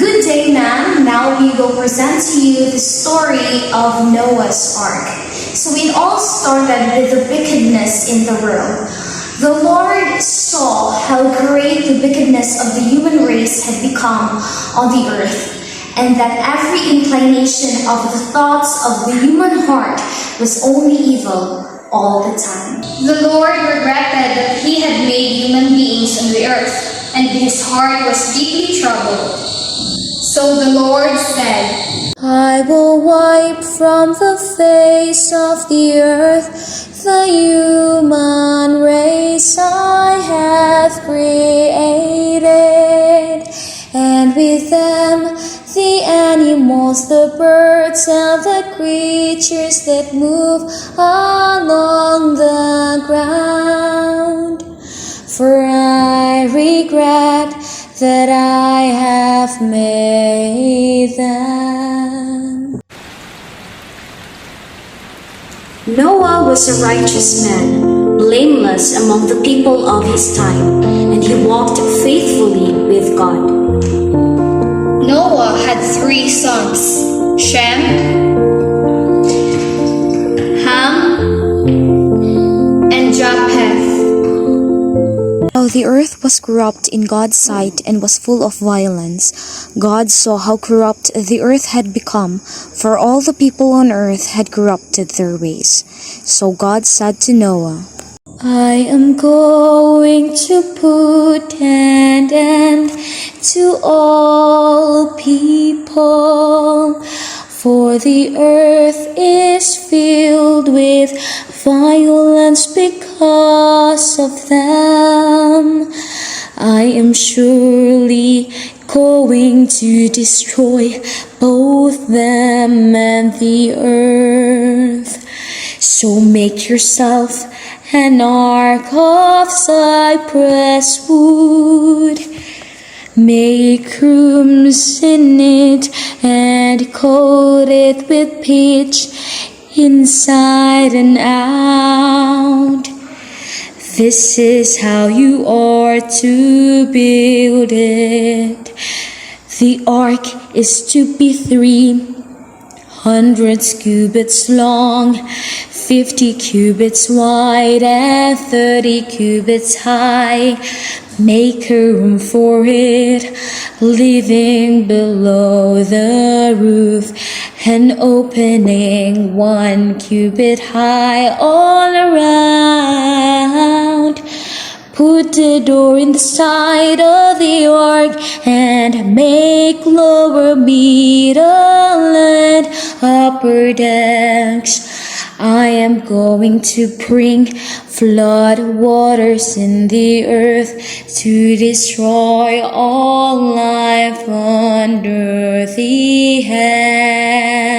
Good day, ma'am. Now we will present to you the story of Noah's Ark. So it all started with the wickedness in the world. The Lord saw how great the wickedness of the human race had become on the earth, and that every inclination of the thoughts of the human heart was only evil all the time. The Lord regretted that he had made human beings on the earth, and his heart was deeply troubled. So the Lord said, I will wipe from the face of the earth the human race I have created, and with them the animals, the birds, and the creatures that move along the ground. For I regret that I have made them. Noah was a righteous man, blameless among the people of his time, and he walked faithfully with God. Noah had 3 sons, Shem, Ham, and Japheth. Now the earth was corrupt in God's sight and was full of violence. God saw how corrupt the earth had become, for all the people on earth had corrupted their ways. So God said to Noah, I am going to put an end to all people, for the earth is filled with violence because of them. I am surely going to destroy both them and the earth. So make yourself an ark of cypress wood. Make rooms in it and coat it with pitch inside and out. This is how you are to build it. The ark is to be 300 cubits long, 50 cubits wide, and 30 cubits high. Make a room for it, living below the roof, an opening 1 cubit high all around. Put the door in the side of the ark and make lower, middle, and upper decks. I am going to bring flood waters in the earth to destroy all life under the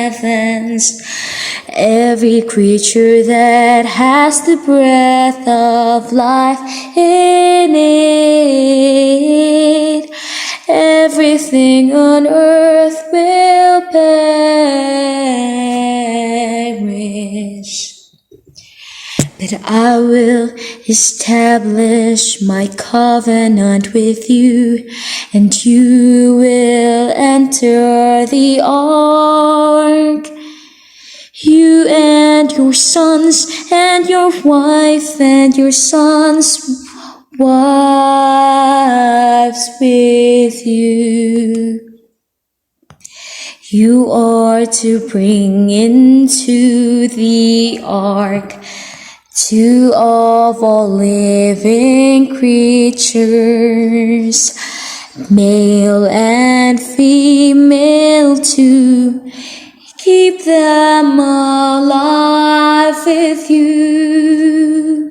heavens. Every creature that has the breath of life in it, everything on earth will perish. But I will establish my covenant with you, and you will enter the ark. You and your sons and your wife and your sons' wives with you. You are to bring into the ark 2 of all living creatures, male and female too. Keep them alive with you.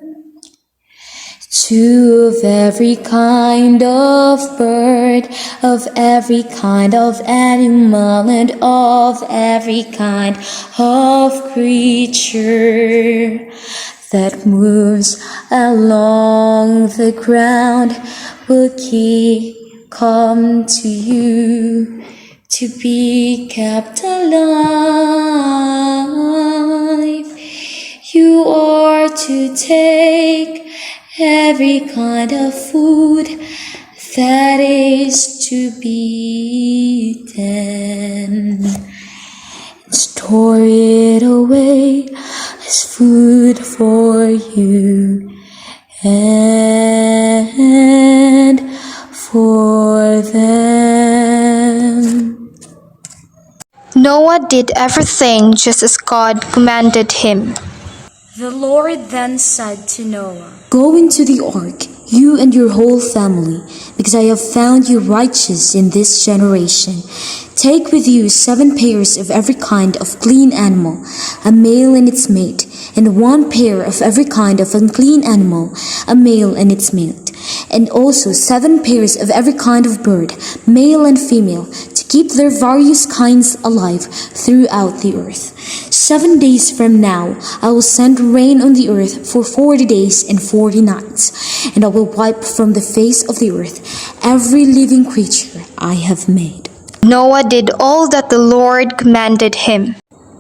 2 of every kind of bird, of every kind of animal, and of every kind of creature that moves along the ground will come to you to be kept alive. You are to take every kind of food that is to be eaten. Store it away as food for you and for them. Noah did everything just as God commanded him. The Lord then said to Noah, "Go into the ark, you and your whole family, because I have found you righteous in this generation. Take with you 7 pairs of every kind of clean animal, a male and its mate, and 1 pair of every kind of unclean animal, a male and its mate, and also 7 pairs of every kind of bird, male and female, to keep their various kinds alive throughout the earth. 7 days from now, I will send rain on the earth for 40 days and 40 nights, and I will wipe from the face of the earth every living creature I have made." Noah did all that the Lord commanded him.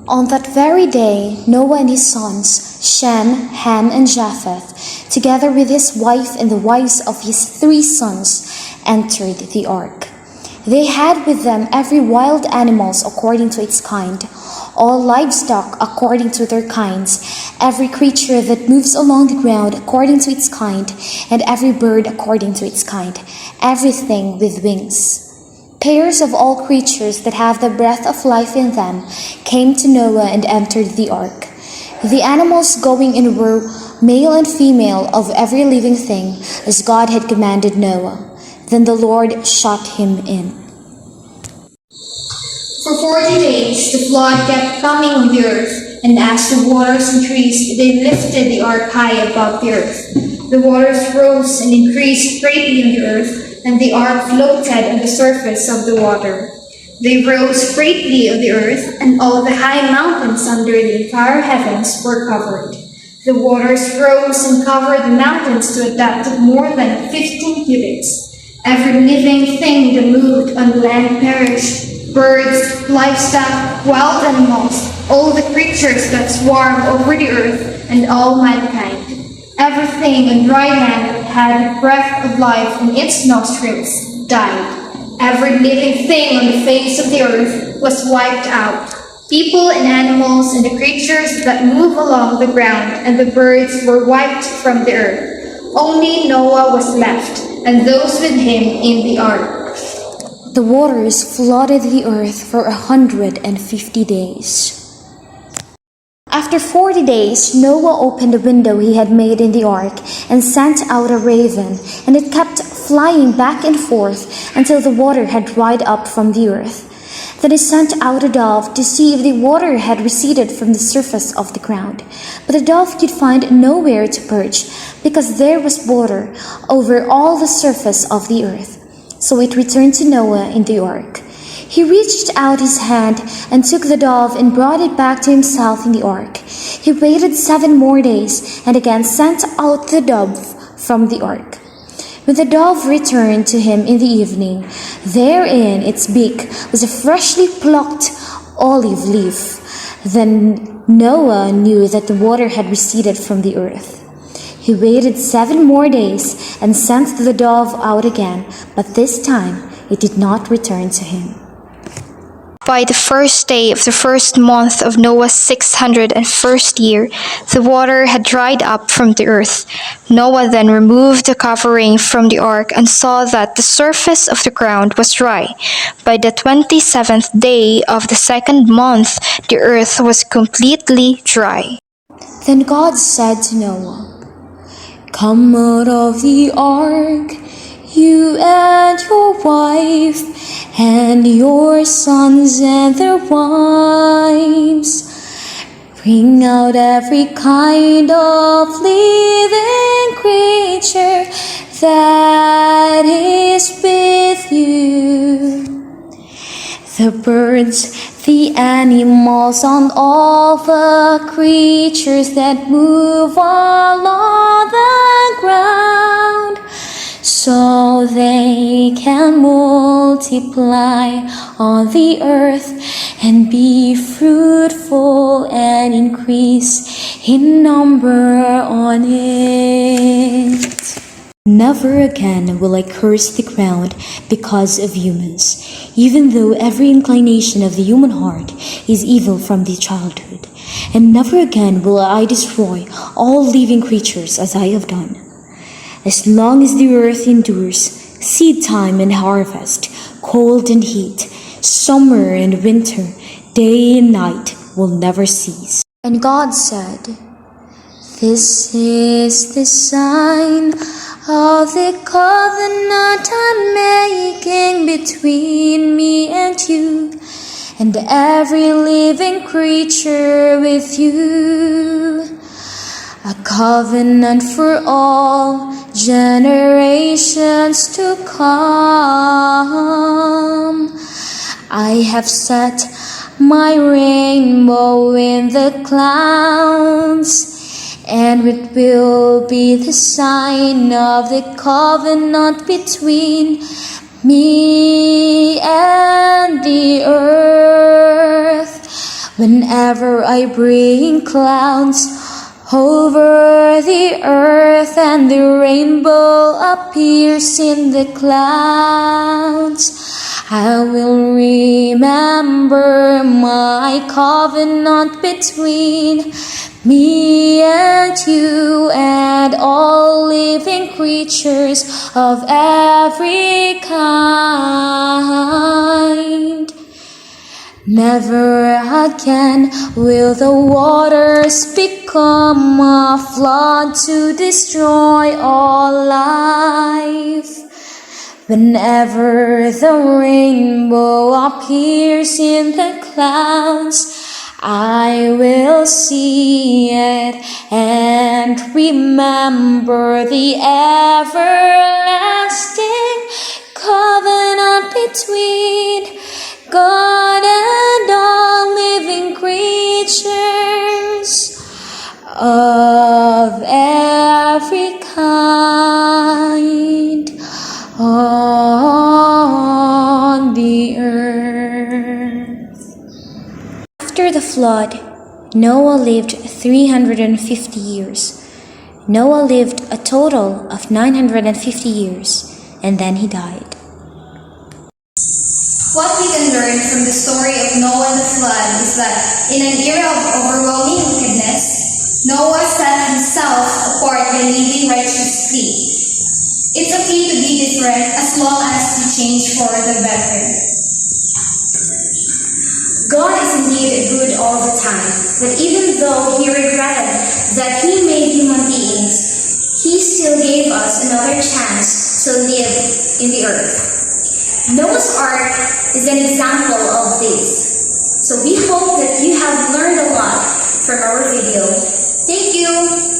On that very day, Noah and his sons, Shem, Ham, and Japheth, together with his wife and the wives of his 3 sons, entered the ark. They had with them every wild animal according to its kind, all livestock according to their kinds, every creature that moves along the ground according to its kind, and every bird according to its kind, everything with wings. Pairs of all creatures that have the breath of life in them came to Noah and entered the ark. The animals going in were male and female of every living thing, as God had commanded Noah. Then the Lord shut him in. For 40 days the flood kept coming on the earth, and as the waters increased, they lifted the ark high above the earth. The waters rose and increased greatly on the earth, and the ark floated on the surface of the water. They rose greatly on the earth, and all the high mountains under the entire heavens were covered. The waters rose and covered the mountains to a depth of more than 15 cubits. Every living thing that moved on land perished. Birds, livestock, wild animals, all the creatures that swarm over the earth, and all mankind. Everything on dry land that had the breath of life in its nostrils died. Every living thing on the face of the earth was wiped out. People and animals and the creatures that move along the ground and the birds were wiped from the earth. Only Noah was left, and those with him in the ark. The waters flooded the earth for 150 days. After 40 days, Noah opened a window he had made in the ark and sent out a raven, and it kept flying back and forth until the water had dried up from the earth. Then he sent out a dove to see if the water had receded from the surface of the ground. But the dove could find nowhere to perch, because there was water over all the surface of the earth. So it returned to Noah in the ark. He reached out his hand and took the dove and brought it back to himself in the ark. He waited 7 more days and again sent out the dove from the ark. When the dove returned to him in the evening, there in its beak was a freshly plucked olive leaf. Then Noah knew that the water had receded from the earth. He waited 7 more days and sent the dove out again, but this time it did not return to him. By the first day of the first month of Noah's 601st year, the water had dried up from the earth. Noah then removed the covering from the ark and saw that the surface of the ground was dry. By the 27th day of the 2nd month, the earth was completely dry. Then God said to Noah, "Come out of the ark, you and your wife, and your sons and their wives. Bring out every kind of living creature that is with you. The birds, the animals, and all the creatures that move along the ground, so they can multiply on the earth and be fruitful and increase in number on it." Never again will I curse the ground because of humans, even though every inclination of the human heart is evil from the childhood. And never again will I destroy all living creatures as I have done. As long as the earth endures, seed time and harvest, cold and heat, summer and winter, day and night will never cease. And God said, "This is the sign of the covenant I'm making between me and you, and every living creature with you. A covenant for all generations to come. I have set my rainbow in the clouds, and it will be the sign of the covenant between me and the earth. Whenever I bring clouds over the earth and the rainbow appears in the clouds, I will remember my covenant between me and you and all living creatures of every kind. Never again will the waters become a flood to destroy all life. Whenever the rainbow appears in the clouds, I will see it and remember the everlasting covenant between God and all living creatures of every kind on the earth. After the flood, Noah lived 350 years. Noah lived a total of 950 years, and then he died. What we can learn from the story of Noah and the flood is that in an era of overwhelming wickedness, Noah set himself apart by living righteously. It's okay to be different as long as we change for the better. God is indeed good all the time, but even though He regretted that He made human beings, He still gave us another chance to live in the earth. Noah's Ark is an example of this. So we hope that you have learned a lot from our video. Thank you!